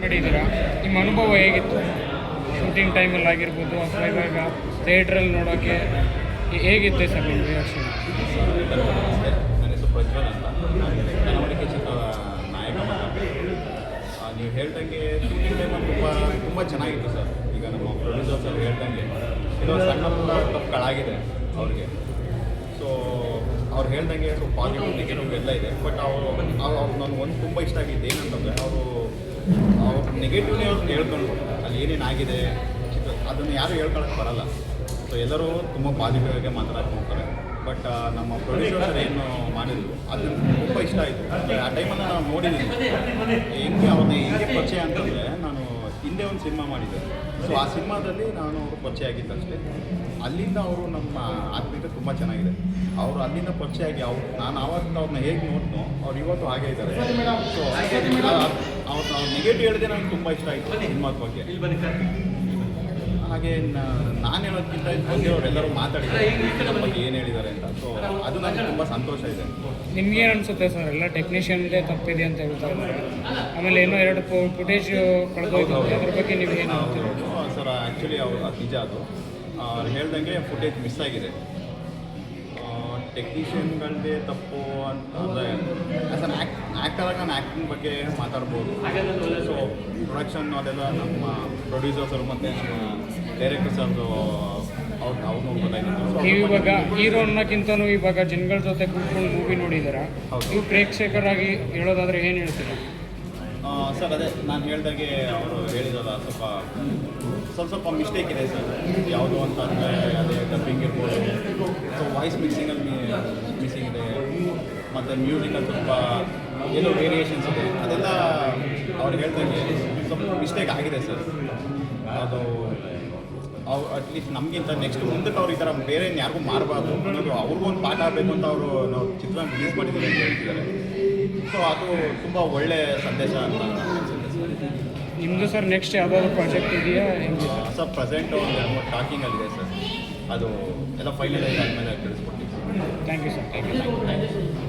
ಮಾಡಿದ್ದೀರಾ, ನಿಮ್ಮ ಅನುಭವ ಹೇಗಿತ್ತು? ಶೂಟಿಂಗ್ ಟೈಮಲ್ಲಿ ಆಗಿರ್ಬೋದು ಅಥವಾ ಇವಾಗ ಥಿಯೇಟ್ರಲ್ಲಿ ನೋಡೋಕ್ಕೆ ಹೇಗಿತ್ತು ಸರ್ ನಿಮ್ಮ ರಿಯಾಕ್ಷನ್? ನನ್ನ ಹೆಸರು ಪ್ರಜ್ವಲ್ ಅಂತ, ಕನ್ನಡಕ್ಕೆ ಚಿತ್ರದ ನಾಯಕ ಮಗ. ನೀವು ಹೇಳ್ದಂಗೆ ಶೂಟಿಂಗ್ ಟೈಮಲ್ಲಿ ತುಂಬ ಚೆನ್ನಾಗಿತ್ತು ಸರ್. ಈಗ ನಮ್ಮ ಪ್ರೊಡ್ಯೂಸರ್ಸ್ ಅವ್ರು ಹೇಳ್ದಂಗೆ ಇದು ಸಣ್ಣ ಪುಟ್ಟ ತಪ್ಪುಗಳಾಗಿದೆ ಅವ್ರಿಗೆ. ಸೊ ಅವ್ರು ಹೇಳ್ದಂಗೆ ಸ್ವಲ್ಪ ಪಾಸಿಟಿವ್ ನೆಗೆಟಿವ್ ಎಲ್ಲ ಇದೆ. ಬಟ್ ಅವರು ನಾನು ಒಂದು ತುಂಬ ಇಷ್ಟ ಆಗಿದ್ದು ಏನಂತಂದರೆ ಅವ್ರು ನೆಗೆಟಿವ್ನೇ ಅವ್ರು ಹೇಳ್ಕೊಂಡು ಅಲ್ಲಿ ಏನೇನಾಗಿದೆ ಅದನ್ನು ಯಾರು ಹೇಳ್ಕೊಳಕ್ಕೆ ಬರಲ್ಲ. ಸೊ ಎಲ್ಲರೂ ತುಂಬ ಪಾಸಿಟಿವ್ ಆಗಿ ಮಾತಾಡ್ಕೊಳ್ತಾರೆ. ಬಟ್ ನಮ್ಮ ಪ್ರೊಡ್ಯೂಸರ್ ಏನು ಮಾಡಿದ್ರು ಅದು ತುಂಬ ಇಷ್ಟ ಆಯಿತು. ಆ ಟೈಮಲ್ಲಿ ನಾವು ನೋಡಿದ್ದೀನಿ ಹೆಂಗೆ ಅವ್ರನ್ನ ಹೆಂಗೆ ಪರಿಚಯ ಅಂತಂದರೆ, ನಾನು ಹಿಂದೆ ಒಂದು ಸಿನಿಮಾ ಮಾಡಿದ್ದೆ. ಸೊ ಆ ಸಿನಿಮಾದಲ್ಲಿ ನಾನು ಅವರು ಪರಿಚಯ ಆಗಿದ್ದಷ್ಟೇ. ಅಲ್ಲಿಂದ ಅವರು ನಮ್ಮ ಆತ್ಮೀಯತೆ ತುಂಬ ಚೆನ್ನಾಗಿದೆ. ಅವರು ಅಲ್ಲಿಂದ ಪರಿಚಯ ಆಗಿ ನಾನು ಆವತ್ತು ಅವ್ರನ್ನ ಹೇಗೆ ನೋಡ್ನೋ ಅವ್ರು ಇವತ್ತು ಹಾಗೆ ಇದ್ದಾರೆ. ಸೊ ಅವ್ರನ್ನ ನೆಗೆಟಿವ್ ಹೇಳಿದೆ ನನಗೆ ತುಂಬ ಇಷ್ಟ ಆಯಿತು ಸಿನಿಮಾದ ಬಗ್ಗೆ. ಹಾಗೆ ನಾನು ಹೇಳೋದಕ್ಕಿಂತ ಬಂದವರೆಲ್ಲರೂ ಮಾತಾಡಿದ್ದಾರೆ ಇದರ ಬಗ್ಗೆ ಏನು ಹೇಳಿದ್ದಾರೆ ಅಂತ. ಸೊ ಅದು ನನಗೆ ತುಂಬ ಸಂತೋಷ ಇದೆ. ನಿಮ್ಗೇನು ಅನಿಸುತ್ತೆ ಸರ್? ಎಲ್ಲ ಟೆಕ್ನಿಷಿಯನ್ದೇ ತಪ್ಪಿದೆ ಅಂತ ಹೇಳ್ತಾ ಇದ್ದಾರೆ. ಆಮೇಲೆ ಏನೋ 2 ಫುಟೇಜ್ ಕಳೆದೋಯ್ತು, ಅದ್ರ ಬಗ್ಗೆ ನೀವು ಏನು ಸರ್? ಆ್ಯಕ್ಚುಲಿ ಅದು ನಿಜ. ಅದು ಅವ್ರು ಹೇಳ್ದಂಗೆ ಫುಟೇಜ್ ಮಿಸ್ ಆಗಿದೆ. ಟೆಕ್ನಿಷಿಯನ್ಗಳದ್ದೇ ತಪ್ಪು ಅಂತ ಅಂದರೆ ಆ್ಯಸ್ ಅನ್ ಆ್ಯಕ್ಟರಾಗಿ ನಾನು ಆ್ಯಕ್ಟಿಂಗ್ ಬಗ್ಗೆ ಮಾತಾಡ್ಬೋದು. ಸೊ ಪ್ರೊಡಕ್ಷನ್ ಅದೆಲ್ಲ ನಮ್ಮ ಪ್ರೊಡ್ಯೂಸರ್ಸರು ಮತ್ತು ನಮ್ಮ ಡೈರೆಕ್ಟರ್ಸ್ ಅವ್ರು ಗೊತ್ತಾಗಿತ್ತು. ನೀವು ಇವಾಗ ಹೀರೋನ್ನಕ್ಕಿಂತಲೂ ಇವಾಗ ಜನಗಳ ಜೊತೆ ಕೂತ್ಕೊಂಡು ಮೂವಿ ನೋಡಿದ್ದೀರಾ? ನೀವು ಪ್ರೇಕ್ಷಕರಾಗಿ ಹೇಳೋದಾದರೆ ಏನು ಹೇಳ್ತೀರಾ? ಸರ್ ಅದೇ ನಾನು ಹೇಳ್ದಾಗೆ ಅವರು ಹೇಳಿದಲ್ಲ, ಸ್ವಲ್ಪ ಮಿಸ್ಟೇಕ್ ಇದೆ ಸರ್. ಯಾವುದು ಅಂತಂದರೆ ಅದೇ ಡಬ್ಬಿಂಗ್ ಇರ್ಬೋದು. ಸೊ ವಾಯ್ಸ್ ಮಿಕ್ಸಿಂಗಲ್ಲಿ ಮಿಸ್ಸಿಂಗ್ ಇದೆ, ಮತ್ತು ಮ್ಯೂಸಿಕಲ್ಲಿ ಸ್ವಲ್ಪ ಏನೋ ವೇರಿಯೇಷನ್ಸ್ ಇದೆ. ಅದೆಲ್ಲ ಅವ್ರು ಹೇಳ್ದಂಗೆ ಸ್ವಲ್ಪ ಮಿಸ್ಟೇಕ್ ಆಗಿದೆ ಸರ್. ಅದು ಅಟ್ಲೀಸ್ಟ್ ನಮಗಿಂತ ನೆಕ್ಸ್ಟ್ ಮುಂದಕ್ಕೆ ಅವ್ರು ಈ ಥರ ಬೇರೆ ಯಾರಿಗೂ ಮಾಡಬಾರ್ದು ಅನ್ನೋದು ಅವ್ರಿಗೂ ಒಂದು ಪಾಠ ಆಗಬೇಕು ಅಂತ ಅವರು ನಾವು ಚಿತ್ರ ರಿಲೀಸ್ ಮಾಡಿದ್ದೀವಿ ಅಂತ ಹೇಳ್ತಿದ್ದಾರೆ. ಸೊ ಅದು ತುಂಬ ಒಳ್ಳೆಯ ಸಂದೇಶ ಅಂತ ಅನಿಸುತ್ತೆ ಸರ್. ನಿಮ್ಮದು ಸರ್ ನೆಕ್ಸ್ಟ್ ಯಾವುದಾದ್ರು ಪ್ರಾಜೆಕ್ಟ್ ಇದೆಯಾ? ಸರ್ ಪ್ರೆಸೆಂಟ್ ಒಂದು 2-3 ಟಾಕಿಂಗಲ್ಲಿದೆ ಸರ್. ಅದು ಎಲ್ಲ ಫೈನಲೈಸ್ ಆದಮೇಲೆ ತಿಳಿಸ್ಕೊಡ್ತೀವಿ. Thank you sir. Thank you.